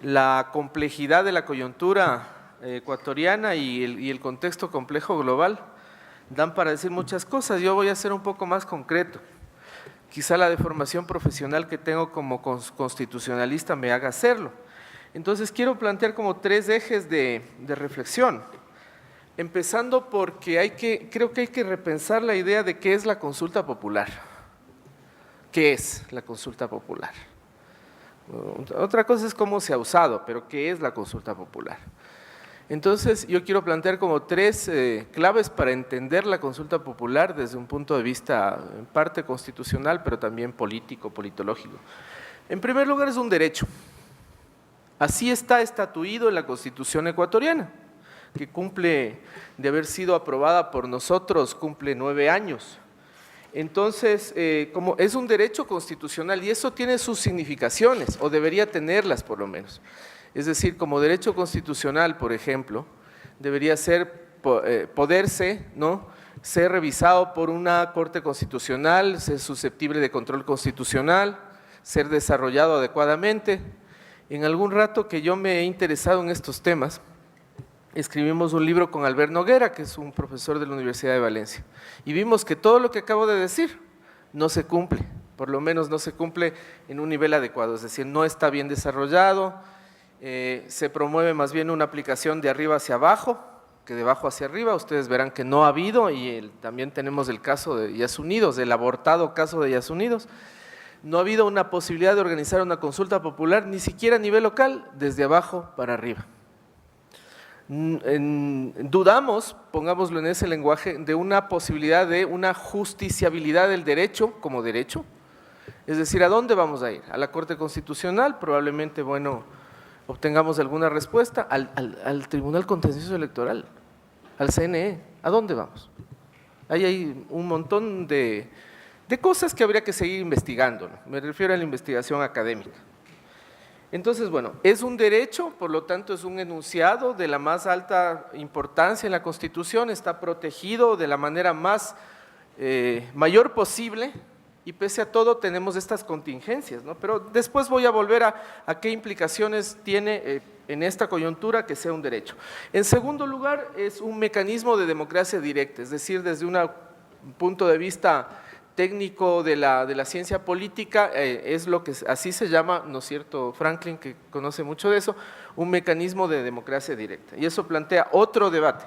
la complejidad de la coyuntura ecuatoriana y el contexto complejo global dan para decir muchas cosas. Yo voy a ser un poco más concreto. Quizá la deformación profesional que tengo como constitucionalista me haga hacerlo. Entonces quiero plantear como tres ejes de reflexión, empezando porque creo que hay que repensar la idea de qué es la consulta popular. ¿Qué es la consulta popular? Otra cosa es cómo se ha usado, pero ¿qué es la consulta popular? Entonces yo quiero plantear como tres claves para entender la consulta popular desde un punto de vista en parte constitucional, pero también político, politológico. En primer lugar, es un derecho. Así está estatuido en la Constitución ecuatoriana, que cumple, de haber sido aprobada por nosotros, cumple 9 años. Entonces, como es un derecho constitucional y eso tiene sus significaciones, o debería tenerlas por lo menos. Es decir, como derecho constitucional, por ejemplo, debería poderse, ¿no?, ser revisado por una Corte Constitucional, ser susceptible de control constitucional, ser desarrollado adecuadamente. En algún rato que yo me he interesado en estos temas, escribimos un libro con Albert Noguera, que es un profesor de la Universidad de Valencia, y vimos que todo lo que acabo de decir no se cumple, por lo menos no se cumple en un nivel adecuado, es decir, no está bien desarrollado, se promueve más bien una aplicación de arriba hacia abajo, que de abajo hacia arriba. Ustedes verán que no ha habido, y también tenemos el caso de Yasunidos, el abortado caso de Yasunidos. No ha habido una posibilidad de organizar una consulta popular, ni siquiera a nivel local, desde abajo para arriba. Dudamos, pongámoslo en ese lenguaje, de una posibilidad de una justiciabilidad del derecho como derecho. Es decir, ¿a dónde vamos a ir? ¿A la Corte Constitucional? Probablemente, bueno, obtengamos alguna respuesta. ¿Al Tribunal Contencioso Electoral? ¿Al CNE? ¿A dónde vamos? Ahí hay un montón de cosas que habría que seguir investigando, ¿no? Me refiero a la investigación académica. Entonces, bueno, es un derecho, por lo tanto es un enunciado de la más alta importancia en la Constitución, está protegido de la manera mayor posible, y pese a todo tenemos estas contingencias, ¿no? Pero después voy a volver a qué implicaciones tiene en esta coyuntura que sea un derecho. En segundo lugar, es un mecanismo de democracia directa, es decir, desde un punto de vista técnico de la ciencia política, es lo que así se llama, ¿no es cierto, Franklin, que conoce mucho de eso, un mecanismo de democracia directa, y eso plantea otro debate.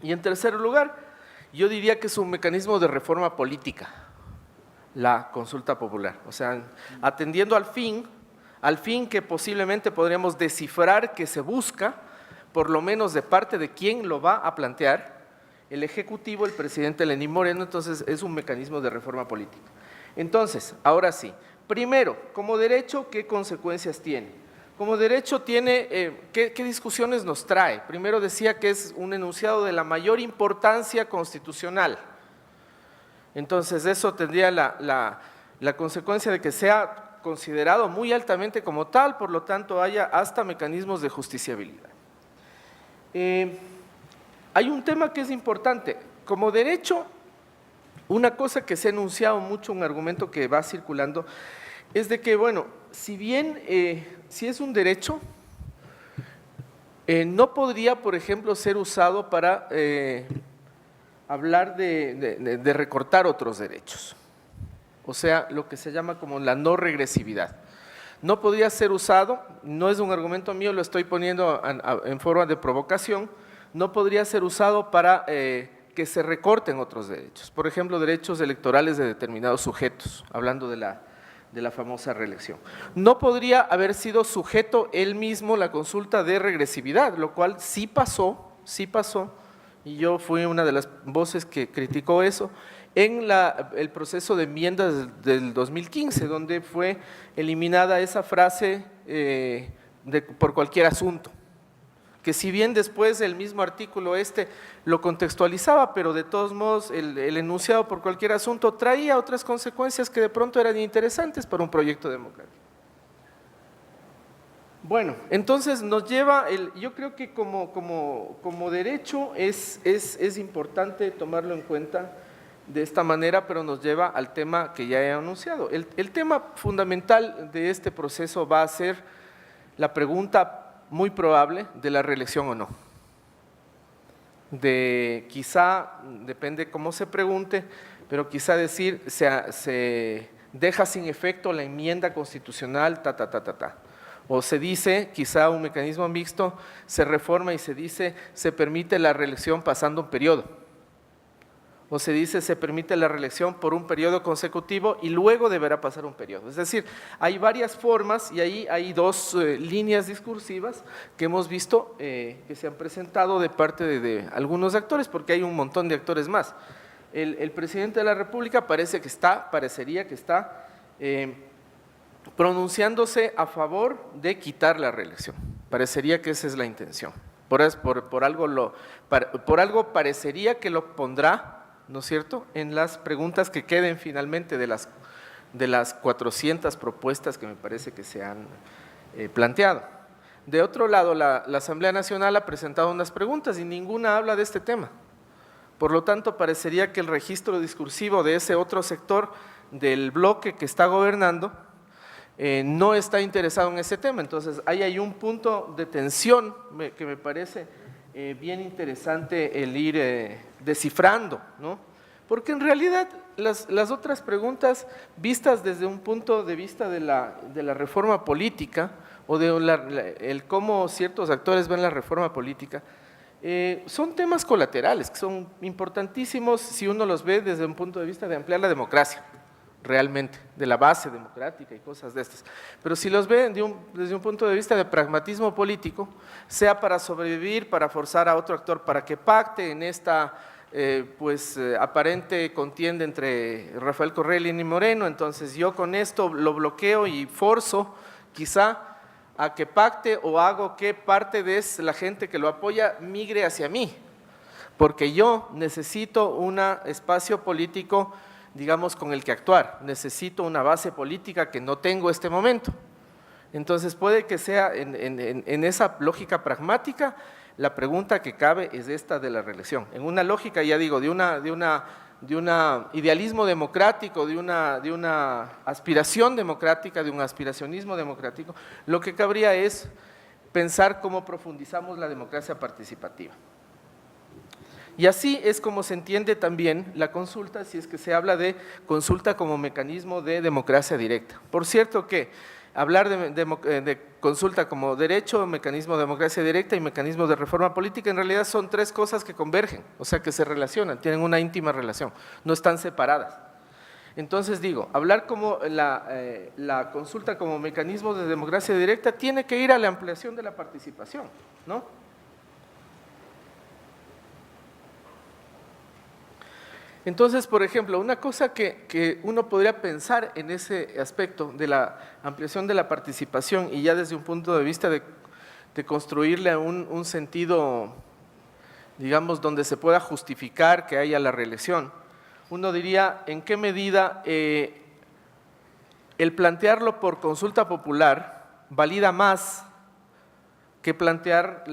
Y en tercer lugar, yo diría que es un mecanismo de reforma política, la consulta popular, o sea, atendiendo al fin que posiblemente podríamos descifrar que se busca, por lo menos de parte de quien lo va a plantear, el Ejecutivo, el presidente Lenín Moreno. Entonces es un mecanismo de reforma política. Entonces, ahora sí, primero, como derecho, ¿qué consecuencias tiene? Como derecho tiene, ¿qué discusiones nos trae? Primero decía que es un enunciado de la mayor importancia constitucional. Entonces eso tendría la consecuencia de que sea considerado muy altamente como tal, por lo tanto haya hasta mecanismos de justiciabilidad. Hay un tema que es importante, como derecho, una cosa que se ha enunciado mucho, un argumento que va circulando, es de que, bueno, si bien si es un derecho, no podría, por ejemplo, ser usado para hablar de recortar otros derechos, o sea, lo que se llama como la no regresividad. No podría ser usado, no es un argumento mío, lo estoy poniendo en forma de provocación, no podría ser usado para que se recorten otros derechos, por ejemplo, derechos electorales de determinados sujetos, hablando de la famosa reelección. No podría haber sido sujeto él mismo la consulta de regresividad, lo cual sí pasó, y yo fui una de las voces que criticó eso, en el proceso de enmiendas del 2015, donde fue eliminada esa frase por cualquier asunto, que si bien después el mismo artículo lo contextualizaba, pero de todos modos el enunciado por cualquier asunto traía otras consecuencias que de pronto eran interesantes para un proyecto democrático. Bueno, entonces nos lleva, yo creo que como derecho es importante tomarlo en cuenta de esta manera, pero nos lleva al tema que ya he anunciado. El tema fundamental de este proceso va a ser la pregunta muy probable de la reelección o no. De quizá, depende cómo se pregunte, pero quizá decir se deja sin efecto la enmienda constitucional, O se dice, quizá un mecanismo mixto, se reforma y se dice, se permite la reelección pasando un periodo. O se dice, se permite la reelección por un periodo consecutivo y luego deberá pasar un periodo. Es decir, hay varias formas y ahí hay dos líneas discursivas que hemos visto que se han presentado de parte de algunos actores, porque hay un montón de actores más. El presidente de la República parecería que está pronunciándose a favor de quitar la reelección. Parecería que esa es la intención. Por algo parecería que lo pondrá, ¿no es cierto?, en las preguntas que queden finalmente de las 400 propuestas que me parece que se han planteado. De otro lado, la Asamblea Nacional ha presentado unas preguntas y ninguna habla de este tema. Por lo tanto, parecería que el registro discursivo de ese otro sector del bloque que está gobernando no está interesado en ese tema. Entonces, ahí hay un punto de tensión que me parece bien interesante el ir descifrando, ¿no? Porque en realidad las otras preguntas vistas desde un punto de vista de la reforma política o de el cómo ciertos actores ven la reforma política, son temas colaterales, que son importantísimos si uno los ve desde un punto de vista de ampliar la democracia, realmente, de la base democrática y cosas de estas. Pero si los ve desde un punto de vista de pragmatismo político, sea para sobrevivir, para forzar a otro actor para que pacte en esta aparente contienda entre Rafael Correa y Lenín Moreno, entonces yo con esto lo bloqueo y forzo quizá a que pacte o hago que parte de la gente que lo apoya migre hacia mí, porque yo necesito un espacio político, digamos, con el que actuar, necesito una base política que no tengo en este momento. Entonces puede que sea en esa lógica pragmática, la pregunta que cabe es esta de la reelección. En una lógica, ya digo, de un idealismo democrático, de una aspiración democrática, de un aspiracionismo democrático, lo que cabría es pensar cómo profundizamos la democracia participativa. Y así es como se entiende también la consulta, si es que se habla de consulta como mecanismo de democracia directa. Por cierto que hablar de consulta como derecho, mecanismo de democracia directa y mecanismo de reforma política en realidad son tres cosas que convergen, o sea que se relacionan, tienen una íntima relación, no están separadas. Entonces digo, hablar como la consulta como mecanismo de democracia directa tiene que ir a la ampliación de la participación, ¿no? Entonces, por ejemplo, una cosa que uno podría pensar en ese aspecto de la ampliación de la participación y ya desde un punto de vista de construirle un sentido, digamos, donde se pueda justificar que haya la reelección, uno diría en qué medida el plantearlo por consulta popular valida más que plantear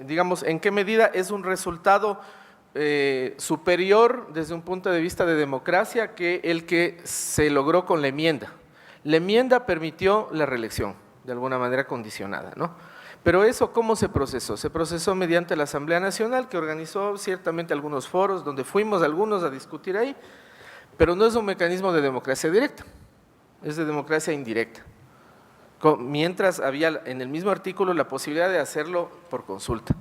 digamos, en qué medida es un resultado superior desde un punto de vista de democracia que el que se logró con la enmienda. La enmienda permitió la reelección, de alguna manera condicionada, ¿no? Pero eso, ¿cómo se procesó? Se procesó mediante la Asamblea Nacional, que organizó ciertamente algunos foros, donde fuimos algunos a discutir ahí, pero no es un mecanismo de democracia directa, es de democracia indirecta. Mientras había en el mismo artículo la posibilidad de hacerlo por consulta.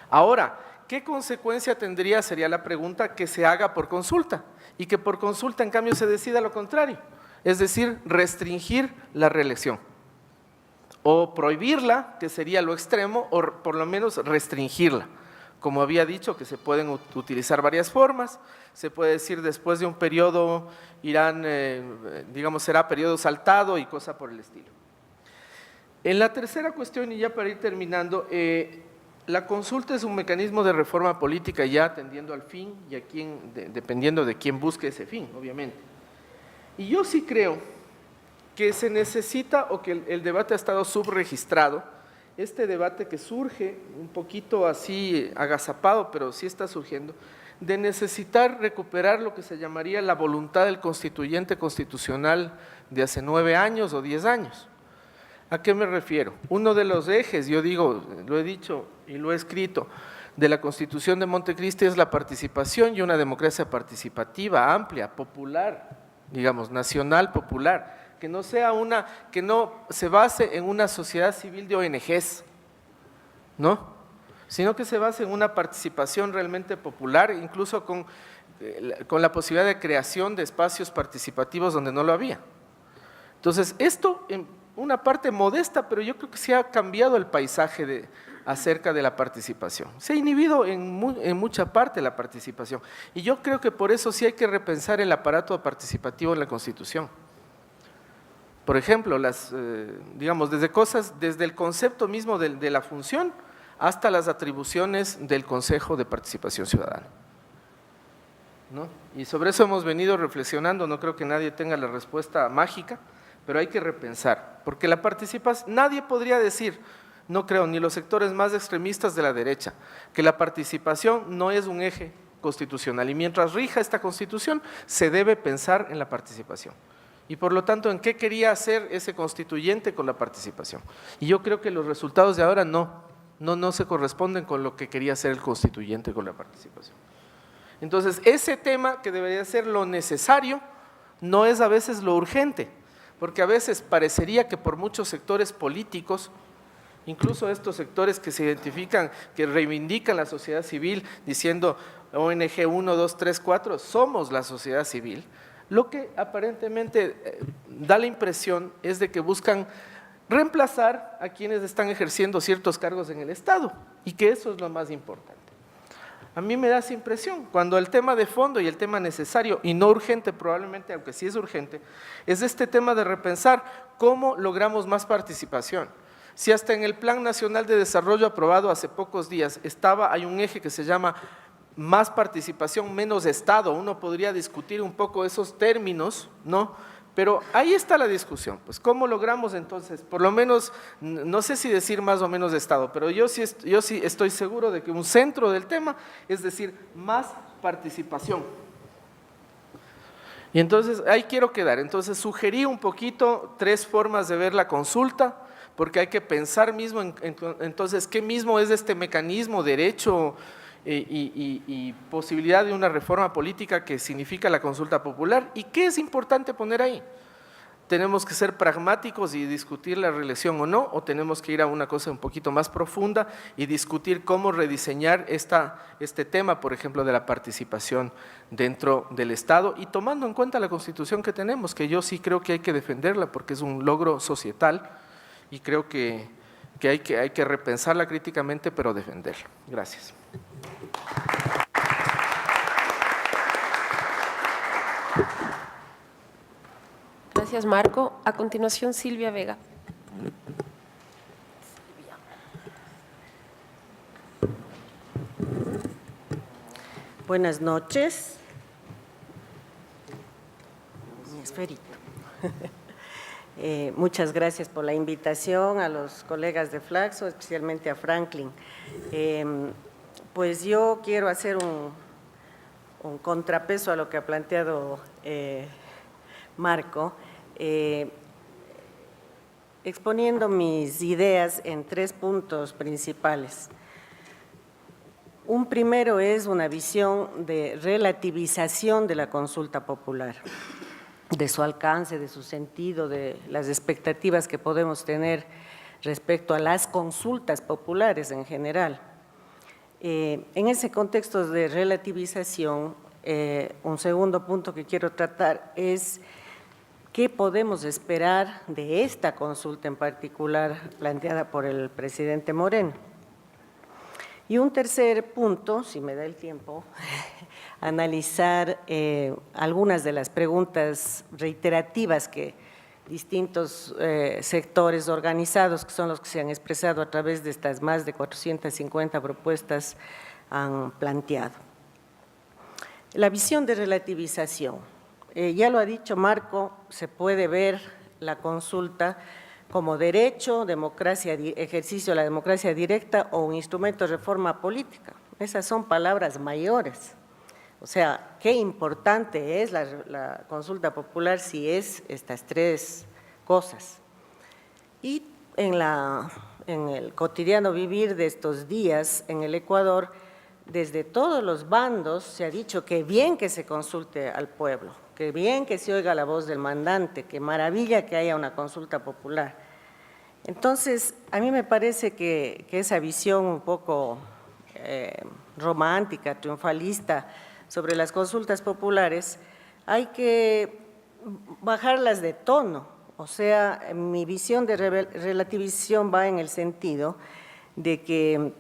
Ahora, ¿qué consecuencia tendría, sería la pregunta, que se haga por consulta y que por consulta en cambio se decida lo contrario? Es decir, restringir la reelección o prohibirla, que sería lo extremo, o por lo menos restringirla. Como había dicho, que se pueden utilizar varias formas, se puede decir después de un periodo irán, digamos, será periodo saltado y cosa por el estilo. En la tercera cuestión, y ya para ir terminando, la consulta es un mecanismo de reforma política ya tendiendo al fin y dependiendo de quién busque ese fin, obviamente. Y yo sí creo que se necesita, o que el debate ha estado subregistrado, este debate que surge un poquito así agazapado, pero sí está surgiendo, de necesitar recuperar lo que se llamaría la voluntad del constituyente constitucional de hace 9 años o 10 años. ¿A qué me refiero? Uno de los ejes, yo digo, lo he dicho y lo he escrito, de la Constitución de Montecristi es la participación y una democracia participativa, amplia, popular, digamos, nacional, popular, que no se base en una sociedad civil de ONGs, ¿no? Sino que se base en una participación realmente popular, incluso con la posibilidad de creación de espacios participativos donde no lo había. Entonces, esto en una parte modesta, pero yo creo que se ha cambiado el paisaje acerca de la participación. Se ha inhibido en mucha parte la participación. Y yo creo que por eso sí hay que repensar el aparato participativo en la Constitución. Por ejemplo, digamos, desde el concepto mismo de la función hasta las atribuciones del Consejo de Participación Ciudadana, ¿no? Y sobre eso hemos venido reflexionando, no creo que nadie tenga la respuesta mágica, pero hay que repensar, porque la participación, nadie podría decir, no creo, ni los sectores más extremistas de la derecha, que la participación no es un eje constitucional, y mientras rija esta Constitución, se debe pensar en la participación. Y por lo tanto, ¿en qué quería hacer ese constituyente con la participación? Y yo creo que los resultados de ahora no se corresponden con lo que quería hacer el constituyente con la participación. Entonces, ese tema que debería ser lo necesario, no es a veces lo urgente, porque a veces parecería que por muchos sectores políticos, incluso estos sectores que se identifican, que reivindican la sociedad civil, diciendo ONG 1, 2, 3, 4, somos la sociedad civil, lo que aparentemente da la impresión es de que buscan reemplazar a quienes están ejerciendo ciertos cargos en el Estado, y que eso es lo más importante. A mí me da esa impresión, cuando el tema de fondo y el tema necesario, y no urgente probablemente, aunque sí es urgente, es este tema de repensar cómo logramos más participación. Si hasta en el Plan Nacional de Desarrollo aprobado hace pocos días hay un eje que se llama más participación, menos Estado, uno podría discutir un poco esos términos, ¿no? Pero ahí está la discusión, pues ¿cómo logramos entonces? Por lo menos, no sé si decir más o menos de Estado, pero yo sí estoy seguro de que un centro del tema es decir, más participación. Y entonces, ahí quiero quedar. Entonces, sugerí un poquito 3 formas de ver la consulta, porque hay que pensar mismo entonces, ¿qué mismo es este mecanismo, derecho y posibilidad de una reforma política que significa la consulta popular? ¿Y qué es importante poner ahí? ¿Tenemos que ser pragmáticos y discutir la reelección o no? ¿O tenemos que ir a una cosa un poquito más profunda y discutir cómo rediseñar este tema, por ejemplo, de la participación dentro del Estado y tomando en cuenta la Constitución que tenemos, que yo sí creo que hay que defenderla porque es un logro societal y creo que hay que repensarla críticamente, pero defenderla. Gracias. Gracias, Marco. A continuación, Silvia Vega. Buenas noches. Mi esferito. Muchas gracias por la invitación a los colegas de Flaxo, especialmente a Franklin. Pues yo quiero hacer un contrapeso a lo que ha planteado Marco, exponiendo mis ideas en 3 puntos principales. Un primero es una visión de relativización de la consulta popular, de su alcance, de su sentido, de las expectativas que podemos tener respecto a las consultas populares en general. En ese contexto de relativización, un segundo punto que quiero tratar es qué podemos esperar de esta consulta en particular planteada por el presidente Moreno. Y un tercer punto, si me da el tiempo, analizar algunas de las preguntas reiterativas que distintos sectores organizados, que son los que se han expresado a través de estas más de 450 propuestas, han planteado. La visión de relativización, ya lo ha dicho Marco, se puede ver la consulta como derecho, ejercicio de la democracia directa o un instrumento de reforma política. Esas son palabras mayores. O sea, qué importante es la consulta popular si es estas 3 cosas. Y en el cotidiano vivir de estos días en el Ecuador, desde todos los bandos se ha dicho que bien que se consulte al pueblo, que bien que se oiga la voz del mandante, que maravilla que haya una consulta popular. Entonces, a mí me parece que esa visión un poco romántica, triunfalista sobre las consultas populares, hay que bajarlas de tono. O sea, mi visión de relativización va en el sentido de que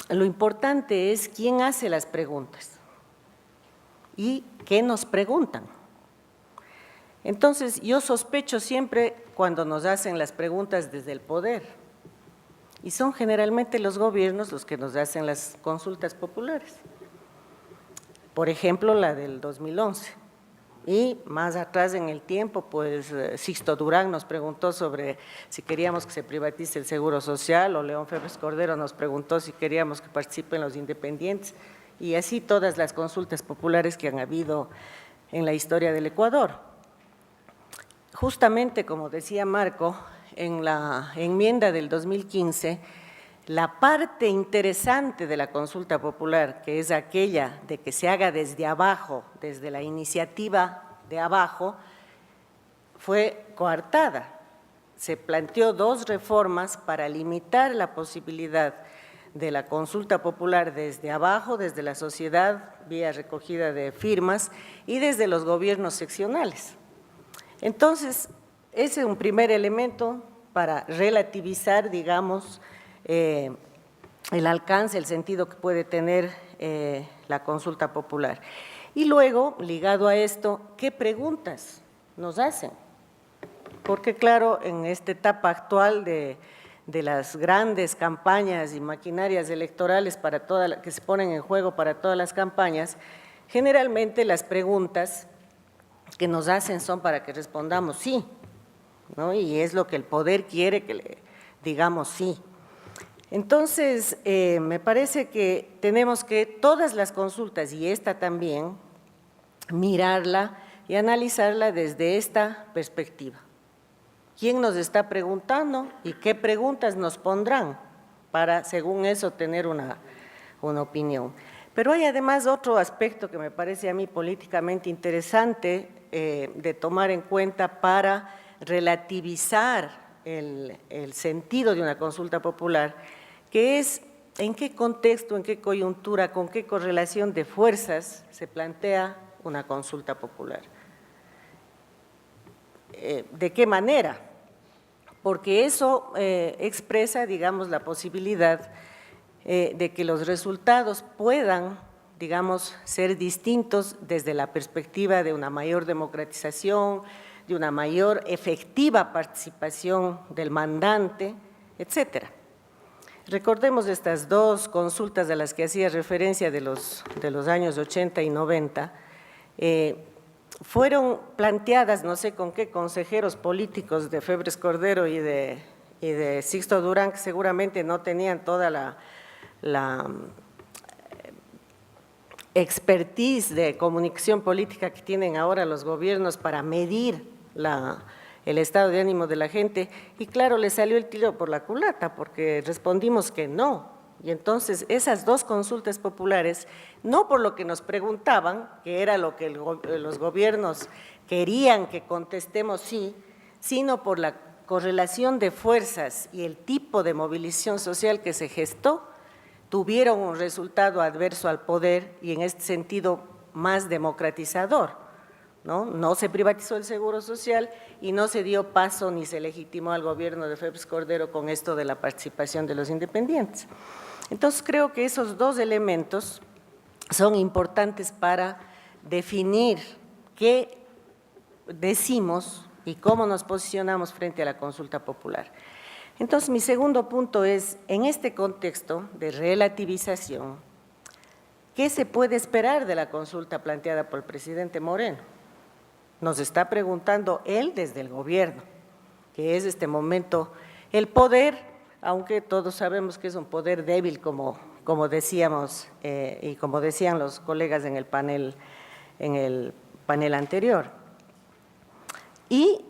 lo importante es quién hace las preguntas y qué nos preguntan. Entonces, yo sospecho siempre cuando nos hacen las preguntas desde el poder, y son generalmente los gobiernos los que nos hacen las consultas populares. Por ejemplo, la del 2011. Y más atrás en el tiempo, pues Sixto Durán nos preguntó sobre si queríamos que se privatice el Seguro Social, o León Febres Cordero nos preguntó si queríamos que participen los independientes, y así todas las consultas populares que han habido en la historia del Ecuador. Justamente, como decía Marco, en la enmienda del 2015, la parte interesante de la consulta popular, que es aquella de que se haga desde abajo, desde la iniciativa de abajo, fue coartada. Se planteó 2 reformas para limitar la posibilidad de la consulta popular desde abajo, desde la sociedad, vía recogida de firmas, y desde los gobiernos seccionales. Entonces, ese es un primer elemento para relativizar, digamos, el alcance, el sentido que puede tener la consulta popular. Y luego, ligado a esto, ¿qué preguntas nos hacen? Porque claro, en esta etapa actual de las grandes campañas y maquinarias electorales que se ponen en juego para todas las campañas, generalmente las preguntas que nos hacen son para que respondamos sí, ¿no? Y es lo que el poder quiere que le digamos sí. Entonces, me parece que tenemos que todas las consultas, y esta también, mirarla y analizarla desde esta perspectiva. ¿Quién nos está preguntando y qué preguntas nos pondrán para, según eso, tener una opinión? Pero hay además otro aspecto que me parece a mí políticamente interesante de tomar en cuenta para relativizar el sentido de una consulta popular, que es en qué contexto, en qué coyuntura, con qué correlación de fuerzas se plantea una consulta popular. ¿De qué manera? Porque eso expresa, digamos, la posibilidad de que los resultados puedan, digamos, ser distintos desde la perspectiva de una mayor democratización, de una mayor efectiva participación del mandante, etcétera. Recordemos estas 2 consultas a las que hacía referencia de los años 80 y 90, fueron planteadas, no sé con qué consejeros políticos de Febres Cordero y de Sixto Durán, que seguramente no tenían toda la expertise de comunicación política que tienen ahora los gobiernos para medir el estado de ánimo de la gente, y claro, le salió el tiro por la culata porque respondimos que no. Y entonces esas 2 consultas populares, no por lo que nos preguntaban, que era lo que los gobiernos querían que contestemos sí, sino por la correlación de fuerzas y el tipo de movilización social que se gestó, tuvieron un resultado adverso al poder y en este sentido más democratizador, ¿no? No se privatizó el Seguro Social y no se dio paso ni se legitimó al gobierno de Febres Cordero con esto de la participación de los independientes. Entonces, creo que esos 2 elementos son importantes para definir qué decimos y cómo nos posicionamos frente a la consulta popular. Entonces, mi segundo punto es, en este contexto de relativización, ¿qué se puede esperar de la consulta planteada por el presidente Moreno? Nos está preguntando él desde el gobierno, que es este momento el poder, aunque todos sabemos que es un poder débil, como decíamos y como decían los colegas en el panel anterior. Y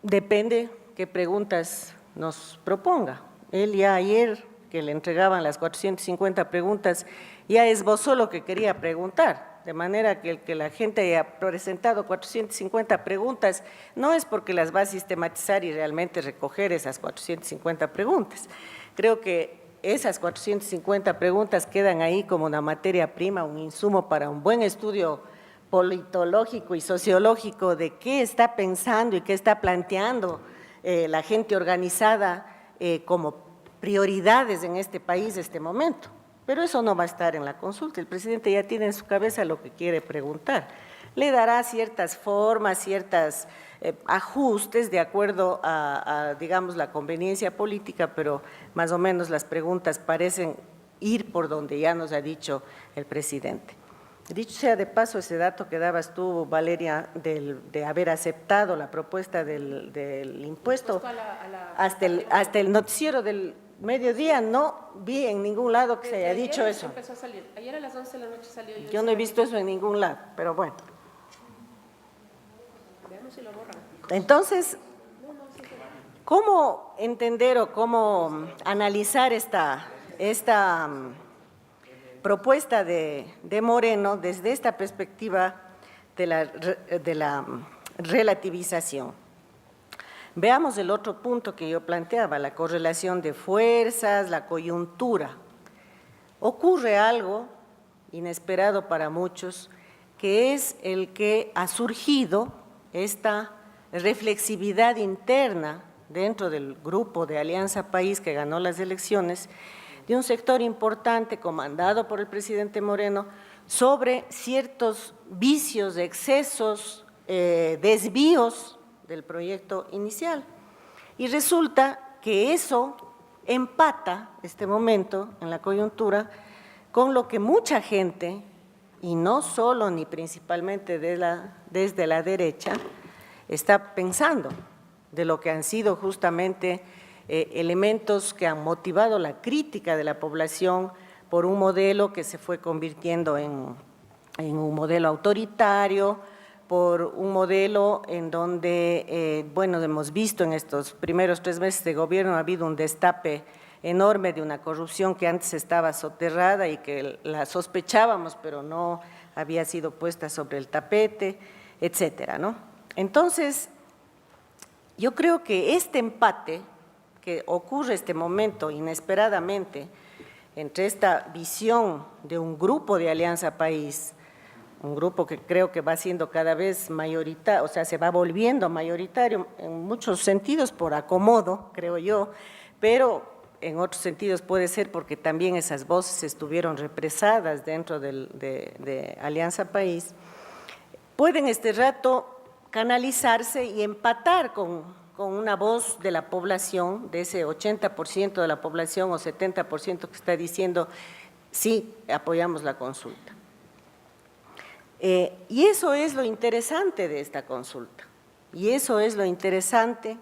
depende qué preguntas nos proponga. Él ya ayer, que le entregaban las 450 preguntas, ya esbozó lo que quería preguntar, de manera que la gente haya presentado 450 preguntas no es porque las va a sistematizar y realmente recoger esas 450 preguntas. Creo que esas 450 preguntas quedan ahí como una materia prima, un insumo para un buen estudio politológico y sociológico de qué está pensando y qué está planteando la gente organizada como prioridades en este país, este momento. Pero eso no va a estar en la consulta. El presidente ya tiene en su cabeza lo que quiere preguntar. Le dará ciertas formas, ciertos ajustes de acuerdo a, digamos, la conveniencia política, pero más o menos las preguntas parecen ir por donde ya nos ha dicho el presidente. Dicho sea de paso, ese dato que dabas tú, Valeria, de haber aceptado la propuesta del impuesto, hasta el noticiero del mediodía no vi en ningún lado que se haya dicho eso. Empezó a salir. Ayer a las 11 de la noche salió. Yo no he visto eso en ningún lado, pero bueno. Veamos si lo borran. Entonces, ¿cómo entender o cómo analizar esta propuesta de Moreno desde esta perspectiva de la relativización? Veamos el otro punto que yo planteaba, la correlación de fuerzas, la coyuntura. Ocurre algo inesperado para muchos, que es el que ha surgido esta reflexividad interna dentro del grupo de Alianza País que ganó las elecciones, de un sector importante comandado por el presidente Moreno sobre ciertos vicios, excesos, desvíos del proyecto inicial. Y resulta que eso empata este momento en la coyuntura con lo que mucha gente, y no solo ni principalmente desde la derecha, está pensando de lo que han sido justamente elementos que han motivado la crítica de la población por un modelo que se fue convirtiendo en un modelo autoritario, por un modelo en donde, bueno, hemos visto en estos primeros 3 meses de gobierno ha habido un destape enorme de una corrupción que antes estaba soterrada y que la sospechábamos, pero no había sido puesta sobre el tapete, etcétera, ¿no? Entonces, yo creo que este empate que ocurre este momento inesperadamente entre esta visión de un grupo de Alianza País, un grupo que creo que va siendo cada vez mayoritario, o sea, se va volviendo mayoritario en muchos sentidos por acomodo, creo yo, pero en otros sentidos puede ser porque también esas voces estuvieron represadas dentro de Alianza País, pueden este rato canalizarse y empatar con una voz de la población, de ese 80% de la población o 70% que está diciendo sí, apoyamos la consulta. Y eso es lo interesante de esta consulta, y eso es lo interesante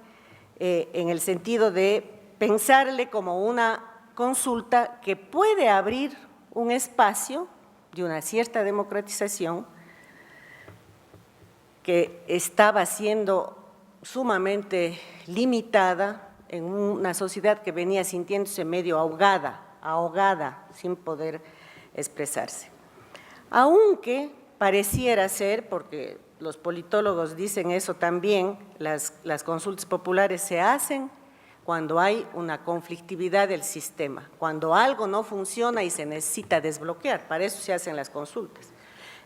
en el sentido de pensarle como una consulta que puede abrir un espacio de una cierta democratización que estaba siendo sumamente limitada en una sociedad que venía sintiéndose medio ahogada, sin poder expresarse. Aunque pareciera ser, porque los politólogos dicen eso también, las consultas populares se hacen cuando hay una conflictividad del sistema, cuando algo no funciona y se necesita desbloquear, para eso se hacen las consultas.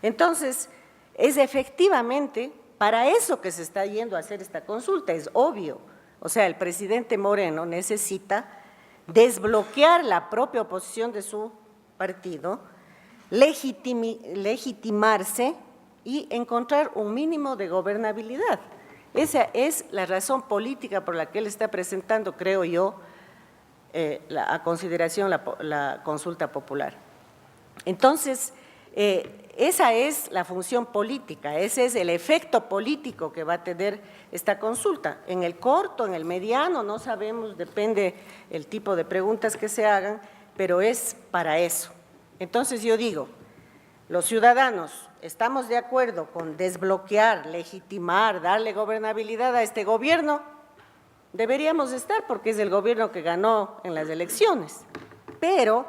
Entonces, es efectivamente para eso que se está yendo a hacer esta consulta, es obvio. O sea, el presidente Moreno necesita desbloquear la propia oposición de su partido, legitimarse y encontrar un mínimo de gobernabilidad. Esa es la razón política por la que él está presentando, creo yo, a consideración la consulta popular. Entonces, esa es la función política, ese es el efecto político que va a tener esta consulta. En el corto, en el mediano, no sabemos, depende el tipo de preguntas que se hagan, pero es para eso. Entonces yo digo, los ciudadanos estamos de acuerdo con desbloquear, legitimar, darle gobernabilidad a este gobierno, deberíamos estar porque es el gobierno que ganó en las elecciones. Pero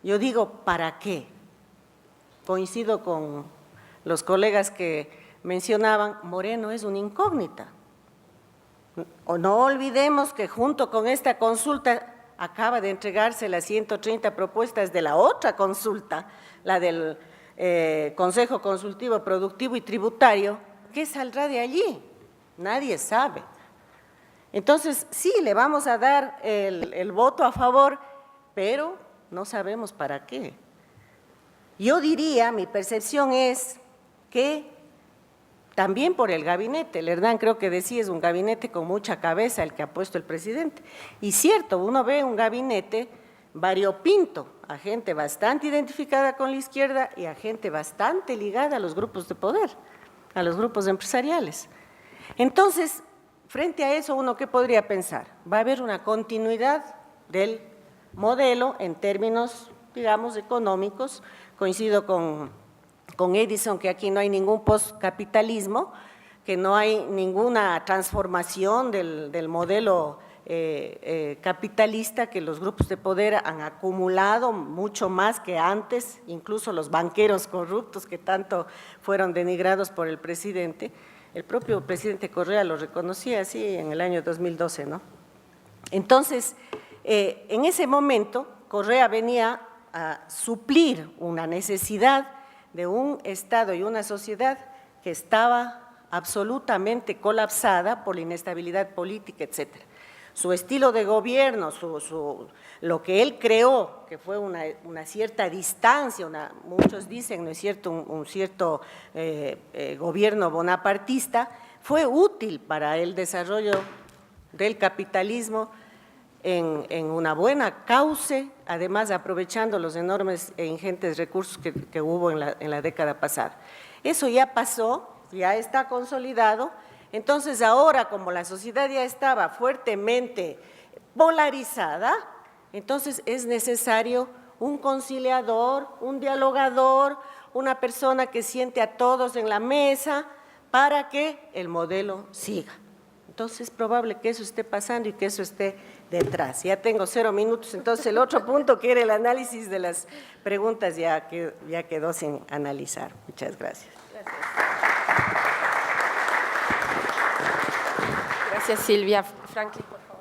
yo digo, ¿para qué? Coincido con los colegas que mencionaban, Moreno es una incógnita. O no olvidemos que junto con esta consulta acaba de entregarse las 130 propuestas de la otra consulta, la del Consejo Consultivo Productivo y Tributario. ¿Qué saldrá de allí? Nadie sabe. Entonces, sí, le vamos a dar el voto a favor, pero no sabemos para qué. Yo diría, mi percepción es que también por el gabinete, el Hernán creo que decía, es un gabinete con mucha cabeza el que ha puesto el presidente. Y cierto, uno ve un gabinete variopinto, a gente bastante identificada con la izquierda y a gente bastante ligada a los grupos de poder, a los grupos empresariales. Entonces, frente a eso, ¿uno qué podría pensar? Va a haber una continuidad del modelo en términos, digamos, económicos. Coincido con Edison que aquí no hay ningún postcapitalismo, que no hay ninguna transformación del modelo capitalista, que los grupos de poder han acumulado mucho más que antes, incluso los banqueros corruptos que tanto fueron denigrados por el presidente. El propio presidente Correa lo reconocía así en el año 2012, ¿no? Entonces, en ese momento, Correa venía a suplir una necesidad de un Estado y una sociedad que estaba absolutamente colapsada por la inestabilidad política, etcétera. Su estilo de gobierno, lo que él creó, que fue una cierta distancia, muchos dicen, ¿no es cierto?, un cierto gobierno bonapartista, fue útil para el desarrollo del capitalismo en una buena cauce, además aprovechando los enormes e ingentes recursos que hubo en la década pasada. Eso ya pasó, ya está consolidado. Entonces ahora, como la sociedad ya estaba fuertemente polarizada, entonces es necesario un conciliador, un dialogador, una persona que siente a todos en la mesa para que el modelo siga. Entonces es probable que eso esté pasando y que eso esté detrás. Ya tengo 0 minutos, entonces el otro punto que era el análisis de las preguntas ya quedó sin analizar. Muchas gracias. Gracias, Silvia. Franklin, por favor.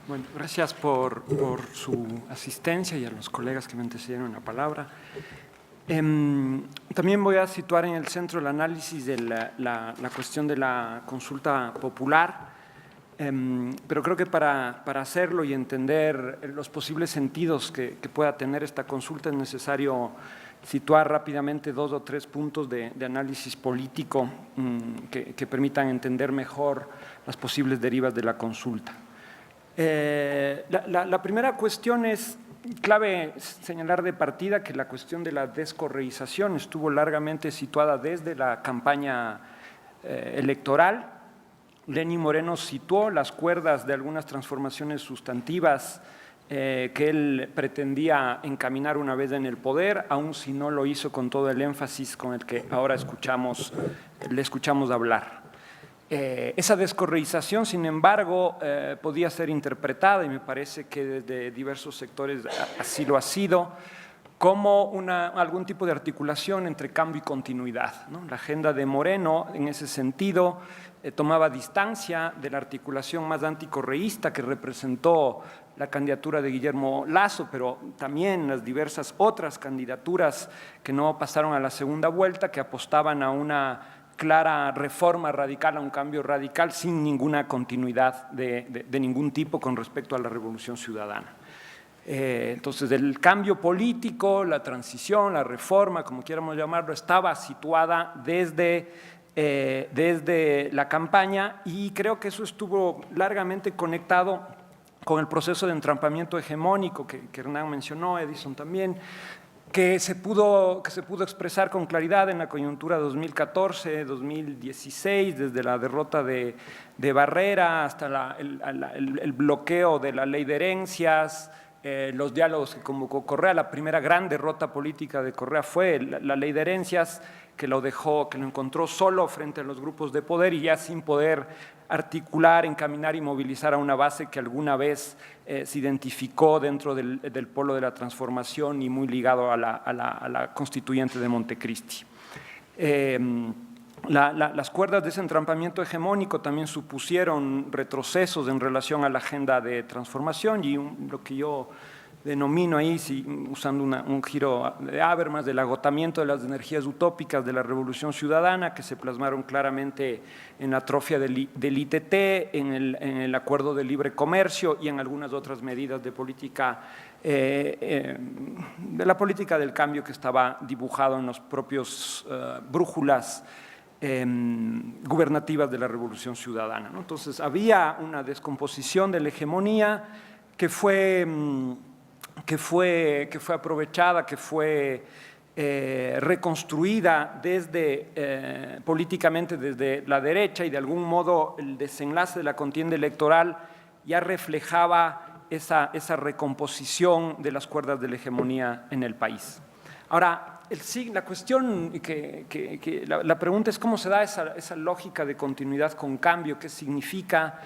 Bueno, gracias por su asistencia y a los colegas que me antecedieron la palabra. También voy a situar en el centro el análisis de la cuestión de la consulta popular, pero creo que para hacerlo y entender los posibles sentidos que pueda tener esta consulta es necesario situar rápidamente 2 o 3 puntos de análisis político que permitan entender mejor las posibles derivas de la consulta. La primera cuestión es clave señalar de partida que la cuestión de la descorreización estuvo largamente situada desde la campaña electoral. Lenín Moreno situó las cuerdas de algunas transformaciones sustantivas que él pretendía encaminar una vez en el poder, aun si no lo hizo con todo el énfasis con el que ahora le escuchamos hablar. Esa descorreización, sin embargo, podía ser interpretada, y me parece que desde diversos sectores así lo ha sido, como algún tipo de articulación entre cambio y continuidad, ¿no? La agenda de Moreno, en ese sentido, tomaba distancia de la articulación más anticorreísta que representó la candidatura de Guillermo Lasso, pero también las diversas otras candidaturas que no pasaron a la segunda vuelta, que apostaban a una clara reforma radical, a un cambio radical sin ninguna continuidad de ningún tipo con respecto a la revolución ciudadana. Entonces, el cambio político, la transición, la reforma, como quieramos llamarlo, estaba situada desde la campaña, y creo que eso estuvo largamente conectado con el proceso de entrampamiento hegemónico que Hernán mencionó, Edison también, que se pudo expresar con claridad en la coyuntura 2014-2016, desde la derrota de Barrera hasta el bloqueo de la ley de herencias, los diálogos que convocó Correa. La primera gran derrota política de Correa fue la ley de herencias, que lo encontró solo frente a los grupos de poder y ya sin poder articular, encaminar y movilizar a una base que alguna vez se identificó dentro del polo de la transformación y muy ligado a la constituyente de Montecristi. Las cuerdas de ese entrampamiento hegemónico también supusieron retrocesos en relación a la agenda de transformación y lo que yo denomino ahí, usando un giro de Habermas, del agotamiento de las energías utópicas de la Revolución Ciudadana, que se plasmaron claramente en la atrofia del ITT, en el Acuerdo de Libre Comercio y en algunas otras medidas de política, de la política del cambio que estaba dibujado en los propios brújulas gubernativas de la Revolución Ciudadana, ¿no? Entonces, había una descomposición de la hegemonía que fue aprovechada, que fue reconstruida políticamente desde la derecha, y de algún modo el desenlace de la contienda electoral ya reflejaba esa recomposición de las cuerdas de la hegemonía en el país. Ahora, la cuestión, la pregunta es cómo se da esa lógica de continuidad con cambio, qué significa,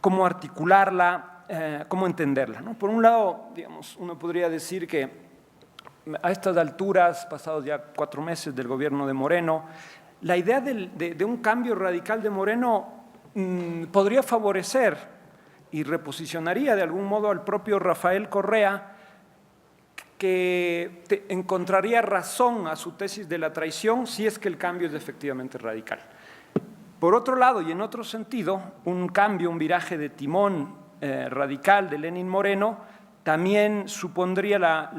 cómo articularla, cómo entenderla, ¿no? Por un lado, digamos, uno podría decir que a estas alturas, pasados ya 4 meses del gobierno de Moreno, la idea de un cambio radical de Moreno podría favorecer y reposicionaría de algún modo al propio Rafael Correa, que encontraría razón a su tesis de la traición si es que el cambio es efectivamente radical. Por otro lado, y en otro sentido, un cambio, un viraje de timón radical de Lenin Moreno también supondría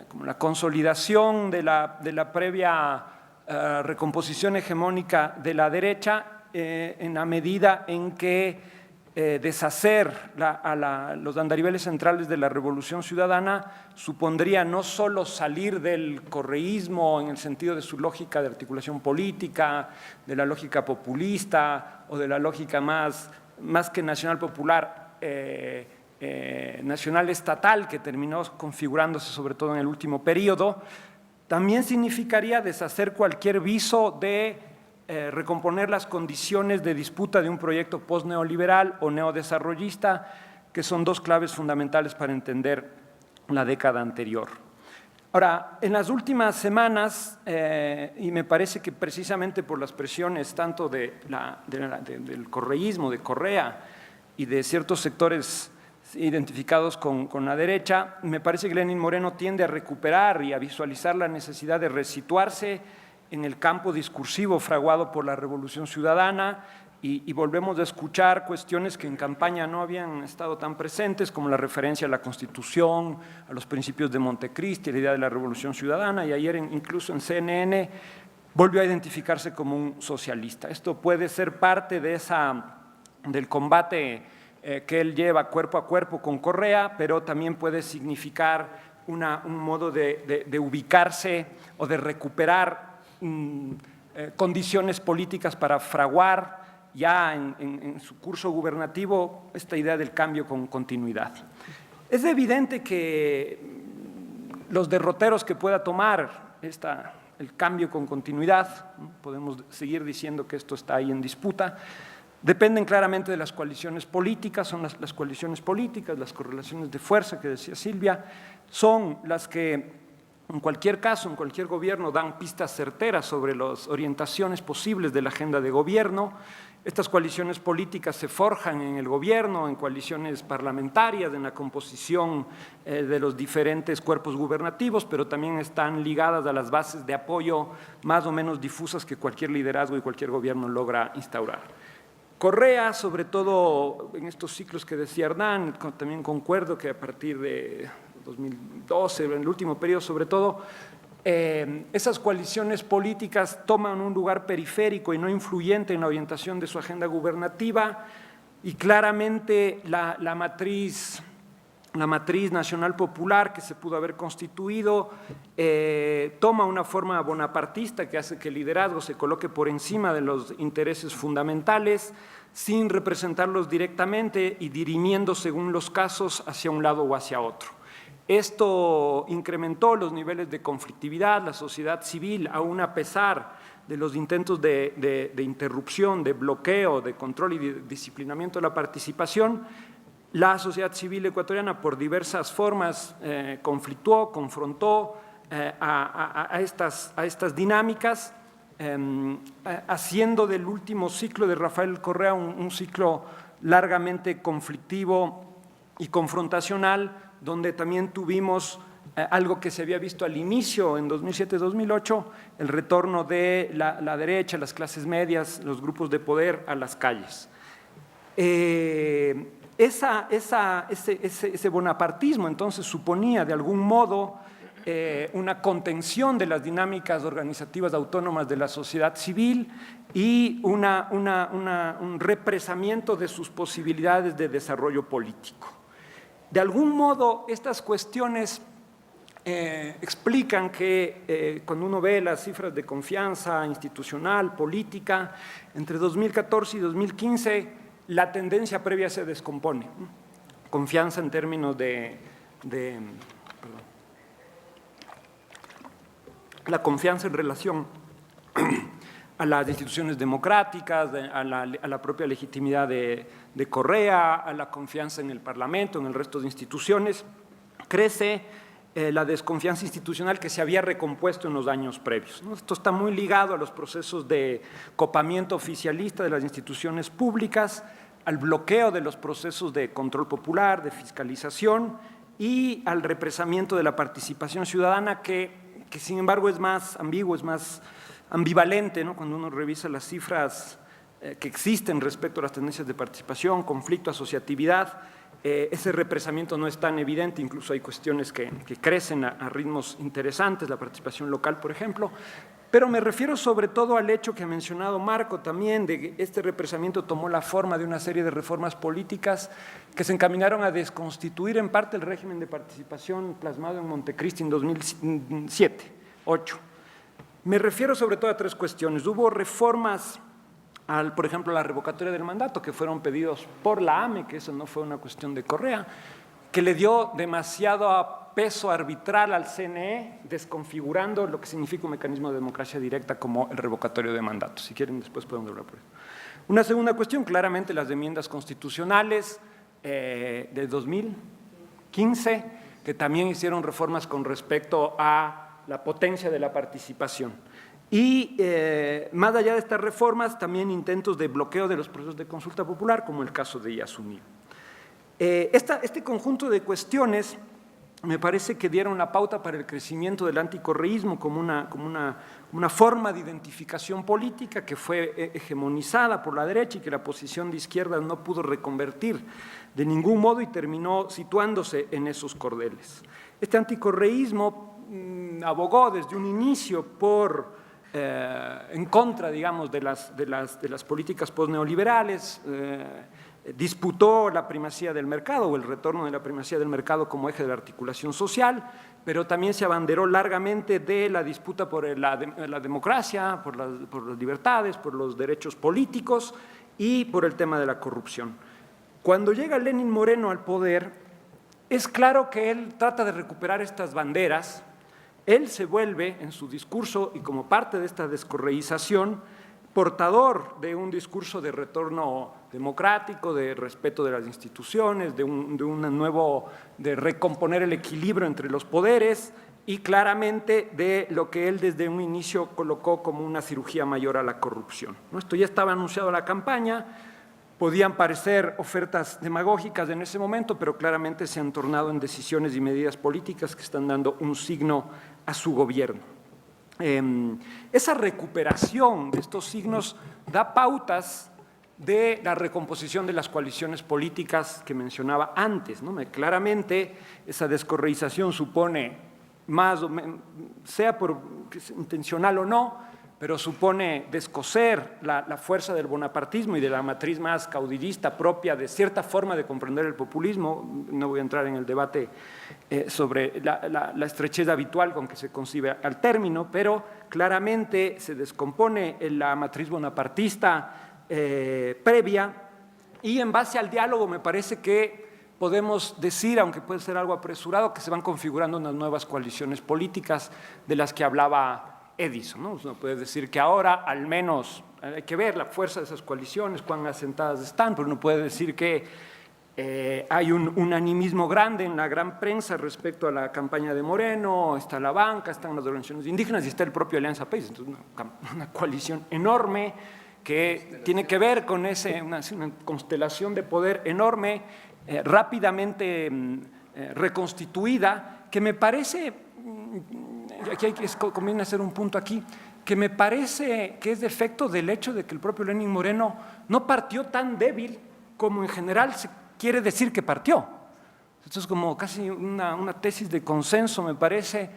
como la consolidación de la previa recomposición hegemónica de la derecha en la medida en que deshacer los andariveles centrales de la Revolución Ciudadana supondría no solo salir del correísmo en el sentido de su lógica de articulación política, de la lógica populista o de la lógica más que nacional popular, nacional estatal, que terminó configurándose sobre todo en el último periodo, también significaría deshacer cualquier viso de recomponer las condiciones de disputa de un proyecto post-neoliberal o neodesarrollista, que son 2 claves fundamentales para entender la década anterior. Ahora, en las últimas semanas, y me parece que precisamente por las presiones tanto del correísmo, de Correa y de ciertos sectores identificados con la derecha, me parece que Lenin Moreno tiende a recuperar y a visualizar la necesidad de resituarse en el campo discursivo fraguado por la Revolución Ciudadana, y volvemos a escuchar cuestiones que en campaña no habían estado tan presentes, como la referencia a la Constitución, a los principios de Montecristi, la idea de la Revolución Ciudadana, y ayer incluso en CNN volvió a identificarse como un socialista. Esto puede ser parte del combate que él lleva cuerpo a cuerpo con Correa, pero también puede significar un modo de ubicarse o de recuperar condiciones políticas para fraguar ya en su curso gubernativo esta idea del cambio con continuidad. Es evidente que los derroteros que pueda tomar el cambio con continuidad, podemos seguir diciendo que esto está ahí en disputa, dependen claramente de las coaliciones políticas, son las coaliciones políticas, las correlaciones de fuerza que decía Silvia, son las que en cualquier caso, en cualquier gobierno, dan pistas certeras sobre las orientaciones posibles de la agenda de gobierno. Estas coaliciones políticas se forjan en el gobierno, en coaliciones parlamentarias, en la composición de los diferentes cuerpos gubernativos, pero también están ligadas a las bases de apoyo más o menos difusas que cualquier liderazgo y cualquier gobierno logra instaurar. Correa, sobre todo en estos ciclos que decía Hernán, también concuerdo que a partir de 2012, en el último periodo sobre todo, esas coaliciones políticas toman un lugar periférico y no influyente en la orientación de su agenda gubernativa, y claramente la matriz la matriz nacional popular que se pudo haber constituido toma una forma bonapartista que hace que el liderazgo se coloque por encima de los intereses fundamentales, sin representarlos directamente y dirimiendo según los casos hacia un lado o hacia otro. Esto incrementó los niveles de conflictividad, la sociedad civil, aún a pesar de los intentos de interrupción, de bloqueo, de control y de disciplinamiento de la participación. La sociedad civil ecuatoriana por diversas formas conflictuó, confrontó a estas dinámicas, haciendo del último ciclo de Rafael Correa un ciclo largamente conflictivo y confrontacional, donde también tuvimos algo que se había visto al inicio, en 2007-2008, el retorno de la derecha, las clases medias, los grupos de poder a las calles. Ese bonapartismo entonces suponía de algún modo una contención de las dinámicas organizativas autónomas de la sociedad civil y un represamiento de sus posibilidades de desarrollo político. De algún modo, estas cuestiones explican que cuando uno ve las cifras de confianza institucional, política, entre 2014 y 2015, la tendencia previa se descompone. Confianza en términos la confianza en relación a las instituciones democráticas, a la propia legitimidad de Correa, a la confianza en el Parlamento, en el resto de instituciones, crece la desconfianza institucional que se había recompuesto en los años previos. Esto está muy ligado a los procesos de copamiento oficialista de las instituciones públicas, al bloqueo de los procesos de control popular, de fiscalización y al represamiento de la participación ciudadana que sin embargo es más ambiguo, es más ambivalente, ¿no? Cuando uno revisa las cifras que existen respecto a las tendencias de participación, conflicto, asociatividad, ese represamiento no es tan evidente, incluso hay cuestiones que crecen a ritmos interesantes, la participación local, por ejemplo, pero me refiero sobre todo al hecho que ha mencionado Marco también, de que este represamiento tomó la forma de una serie de reformas políticas que se encaminaron a desconstituir en parte el régimen de participación plasmado en Montecristi en 2007-2008. Me refiero sobre todo a tres cuestiones. Hubo reformas, por ejemplo, a la revocatoria del mandato, que fueron pedidos por la AME, que eso no fue una cuestión de Correa, que le dio demasiado peso arbitral al CNE, desconfigurando lo que significa un mecanismo de democracia directa como el revocatorio de mandato. Si quieren, después podemos hablar por eso. Una segunda cuestión, claramente las enmiendas constitucionales de 2015, que también hicieron reformas con respecto a la potencia de la participación. Y más allá de estas reformas, también intentos de bloqueo de los procesos de consulta popular, como el caso de Yasuní. Este conjunto de cuestiones me parece que dieron la pauta para el crecimiento del anticorreísmo como una forma de identificación política que fue hegemonizada por la derecha y que la posición de izquierda no pudo reconvertir de ningún modo y terminó situándose en esos cordeles. Este anticorreísmo abogó desde un inicio en contra, digamos, de las políticas postneoliberales, disputó la primacía del mercado o el retorno de la primacía del mercado como eje de la articulación social, pero también se abanderó largamente de la disputa por la democracia, por las libertades, por los derechos políticos y por el tema de la corrupción. Cuando llega Lenín Moreno al poder, es claro que él trata de recuperar estas banderas. Él se vuelve, en su discurso y como parte de esta descorreización, portador de un discurso de retorno democrático, de respeto de las instituciones, de recomponer el equilibrio entre los poderes y claramente de lo que él desde un inicio colocó como una cirugía mayor a la corrupción. Esto ya estaba anunciado en la campaña, podían parecer ofertas demagógicas en ese momento, pero claramente se han tornado en decisiones y medidas políticas que están dando un signo a su gobierno. Esa recuperación de estos signos da pautas de la recomposición de las coaliciones políticas que mencionaba antes, ¿no? Claramente esa descorreización supone, más o menos, sea intencional o no, pero supone descoser la fuerza del bonapartismo y de la matriz más caudillista propia de cierta forma de comprender el populismo. No voy a entrar en el debate sobre la estrechez habitual con que se concibe al término, pero claramente se descompone la matriz bonapartista previa, y en base al diálogo me parece que podemos decir, aunque puede ser algo apresurado, que se van configurando unas nuevas coaliciones políticas de las que hablaba Edison, ¿no? Uno puede decir que ahora, al menos, hay que ver la fuerza de esas coaliciones, cuán asentadas están, pero uno puede decir que hay un unanimismo grande en la gran prensa respecto a la campaña de Moreno, está la banca, están las organizaciones indígenas y está el propio Alianza País. Entonces, una coalición enorme que tiene que ver con una constelación de poder enorme, rápidamente reconstituida, que me parece, aquí conviene hacer un punto aquí, que me parece que es efecto del hecho de que el propio Lenín Moreno no partió tan débil como en general se quiere decir que partió. Esto es como casi una tesis de consenso, me parece.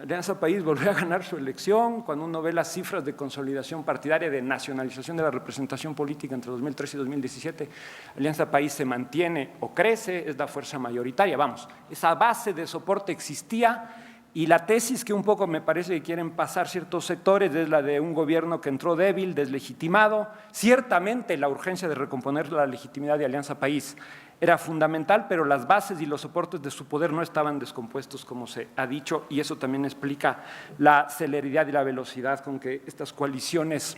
Alianza País volvió a ganar su elección. Cuando uno ve las cifras de consolidación partidaria, de nacionalización de la representación política entre 2013 y 2017, Alianza País se mantiene o crece, es la fuerza mayoritaria. Vamos, esa base de soporte existía, y la tesis que un poco me parece que quieren pasar ciertos sectores es la de un gobierno que entró débil, deslegitimado. Ciertamente la urgencia de recomponer la legitimidad de Alianza País era fundamental, pero las bases y los soportes de su poder no estaban descompuestos, como se ha dicho, y eso también explica la celeridad y la velocidad con que estas coaliciones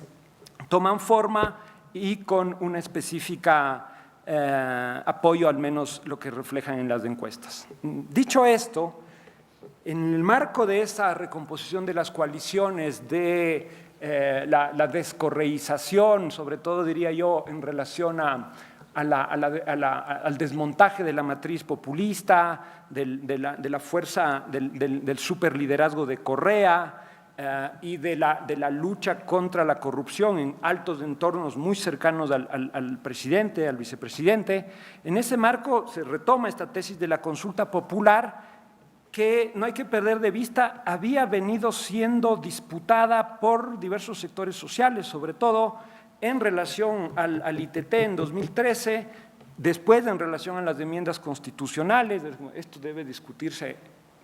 toman forma, y con una específica apoyo, al menos lo que reflejan en las encuestas. Dicho esto, en el marco de esa recomposición de las coaliciones, de la descorreización, sobre todo diría yo en relación al desmontaje de la matriz populista, de la fuerza del superliderazgo de Correa, y de la lucha contra la corrupción en altos entornos muy cercanos al presidente, al vicepresidente. En ese marco se retoma esta tesis de la consulta popular, que no hay que perder de vista, había venido siendo disputada por diversos sectores sociales, sobre todo en relación al ITT en 2013, después en relación a las enmiendas constitucionales. Esto debe discutirse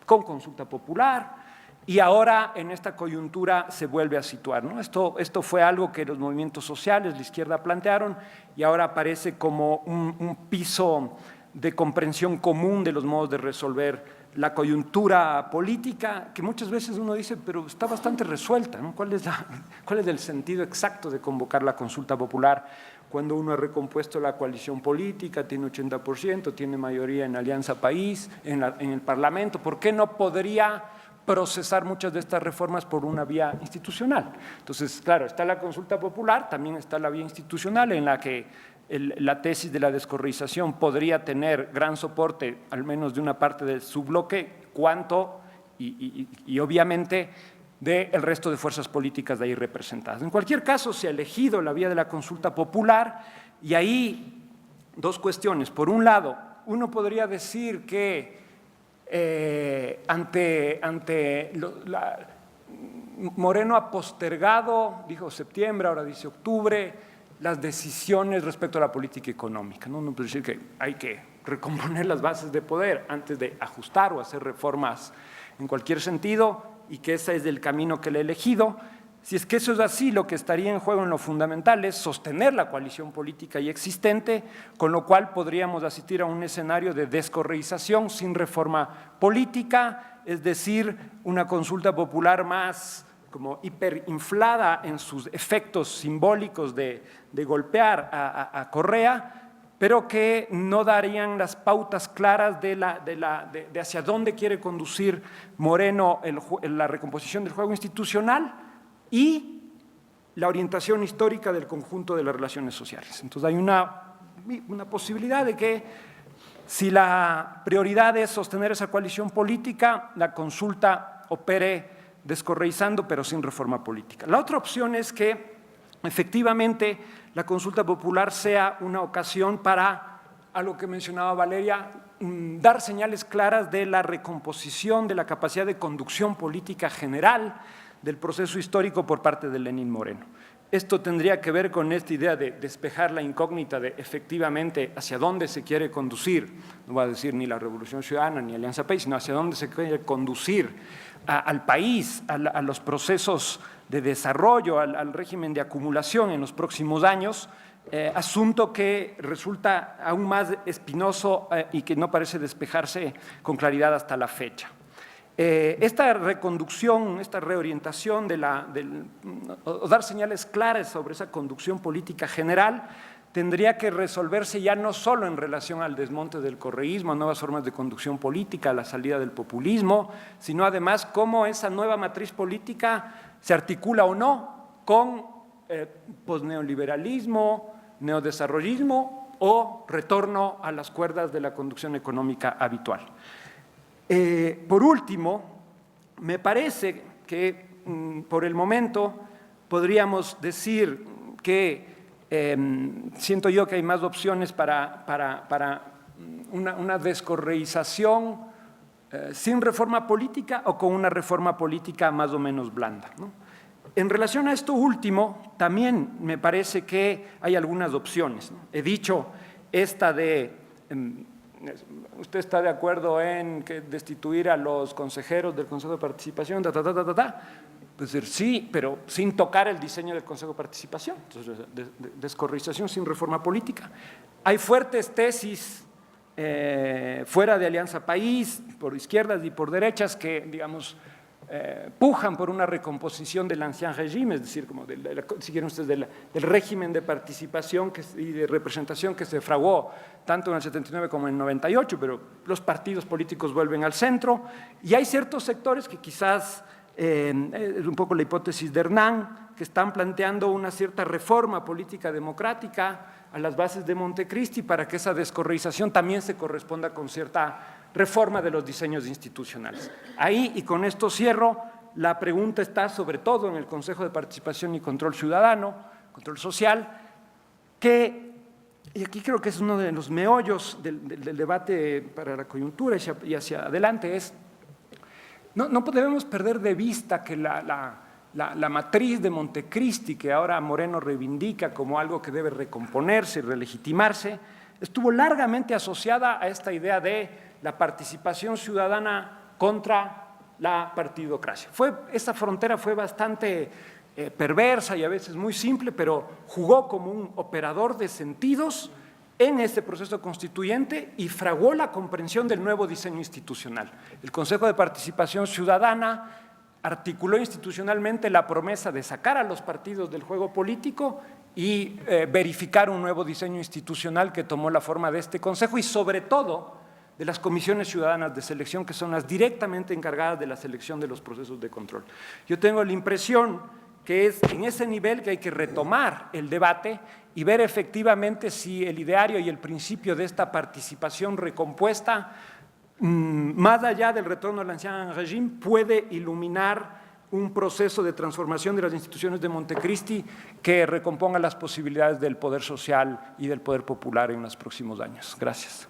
con consulta popular, y ahora en esta coyuntura se vuelve a situar, ¿no? Esto fue algo que los movimientos sociales, la izquierda, plantearon, y ahora aparece como un piso de comprensión común de los modos de resolver la coyuntura política, que muchas veces uno dice, pero está bastante resuelta, ¿no? ¿Cuál es el sentido exacto de convocar la consulta popular cuando uno ha recompuesto la coalición política, tiene 80%, tiene mayoría en Alianza País, en el Parlamento? ¿Por qué no podría procesar muchas de estas reformas por una vía institucional? Entonces, claro, está la consulta popular, también está la vía institucional, en la que la tesis de la descorreización podría tener gran soporte, al menos de una parte de su bloque, y obviamente del resto de fuerzas políticas de ahí representadas. En cualquier caso, se ha elegido la vía de la consulta popular, y ahí dos cuestiones. Por un lado, uno podría decir que Moreno ha postergado, dijo septiembre, ahora dice octubre, las decisiones respecto a la política económica, ¿no? Uno puede decir que hay que recomponer las bases de poder antes de ajustar o hacer reformas en cualquier sentido, y que ese es el camino que le he elegido. Si es que eso es así, lo que estaría en juego en lo fundamental es sostener la coalición política ya existente, con lo cual podríamos asistir a un escenario de descorreización sin reforma política, es decir, una consulta popular más como hiperinflada en sus efectos simbólicos de golpear a Correa, pero que no darían las pautas claras de hacia dónde quiere conducir Moreno la recomposición del juego institucional y la orientación histórica del conjunto de las relaciones sociales. Entonces hay una posibilidad de que, si la prioridad es sostener esa coalición política, la consulta opere descorreizando, pero sin reforma política. La otra opción es que efectivamente la consulta popular sea una ocasión para, a lo que mencionaba Valeria, dar señales claras de la recomposición de la capacidad de conducción política general del proceso histórico por parte de Lenín Moreno. Esto tendría que ver con esta idea de despejar la incógnita de efectivamente hacia dónde se quiere conducir, no voy a decir ni la Revolución Ciudadana ni Alianza País, sino hacia dónde se quiere conducir al país, a los procesos de desarrollo, al régimen de acumulación en los próximos años, asunto que resulta aún más espinoso y que no parece despejarse con claridad hasta la fecha. Esta reconducción, esta reorientación o dar señales claras sobre esa conducción política general tendría que resolverse ya no solo en relación al desmonte del correísmo, a nuevas formas de conducción política, a la salida del populismo, sino además cómo esa nueva matriz política se articula o no con posneoliberalismo, neodesarrollismo o retorno a las cuerdas de la conducción económica habitual. Por último, me parece que por el momento podríamos decir que siento yo que hay más opciones para una descorreización sin reforma política o con una reforma política más o menos blanda, ¿no? En relación a esto último, también me parece que hay algunas opciones, ¿no? He dicho esta de ¿usted está de acuerdo en que destituir a los consejeros del Consejo de Participación? Pues decir, sí, pero sin tocar el diseño del Consejo de Participación. Entonces, descorreización sin reforma política. Hay fuertes tesis fuera de Alianza País, por izquierdas y por derechas, que, digamos, pujan por una recomposición del ancien régime, es decir, como si quieren ustedes, del régimen de participación y de representación que se fraguó tanto en el 79 como en el 98, pero los partidos políticos vuelven al centro y hay ciertos sectores que quizás, es un poco la hipótesis de Hernán, que están planteando una cierta reforma política democrática a las bases de Montecristi para que esa descorreización también se corresponda con cierta reforma de los diseños institucionales. Ahí, y con esto cierro, la pregunta está sobre todo en el Consejo de Participación y Control Ciudadano, Control Social, y aquí creo que es uno de los meollos del debate para la coyuntura y hacia adelante, no debemos perder de vista que la matriz de Montecristi, que ahora Moreno reivindica como algo que debe recomponerse y relegitimarse, estuvo largamente asociada a esta idea de la participación ciudadana contra la partidocracia. Esa frontera fue bastante perversa y a veces muy simple, pero jugó como un operador de sentidos en este proceso constituyente y fraguó la comprensión del nuevo diseño institucional. El Consejo de Participación Ciudadana articuló institucionalmente la promesa de sacar a los partidos del juego político y verificar un nuevo diseño institucional que tomó la forma de este Consejo y sobre todo de las comisiones ciudadanas de selección, que son las directamente encargadas de la selección de los procesos de control. Yo tengo la impresión que es en ese nivel que hay que retomar el debate y ver efectivamente si el ideario y el principio de esta participación recompuesta, más allá del retorno al ancien régime, puede iluminar un proceso de transformación de las instituciones de Montecristi que recomponga las posibilidades del poder social y del poder popular en los próximos años. Gracias.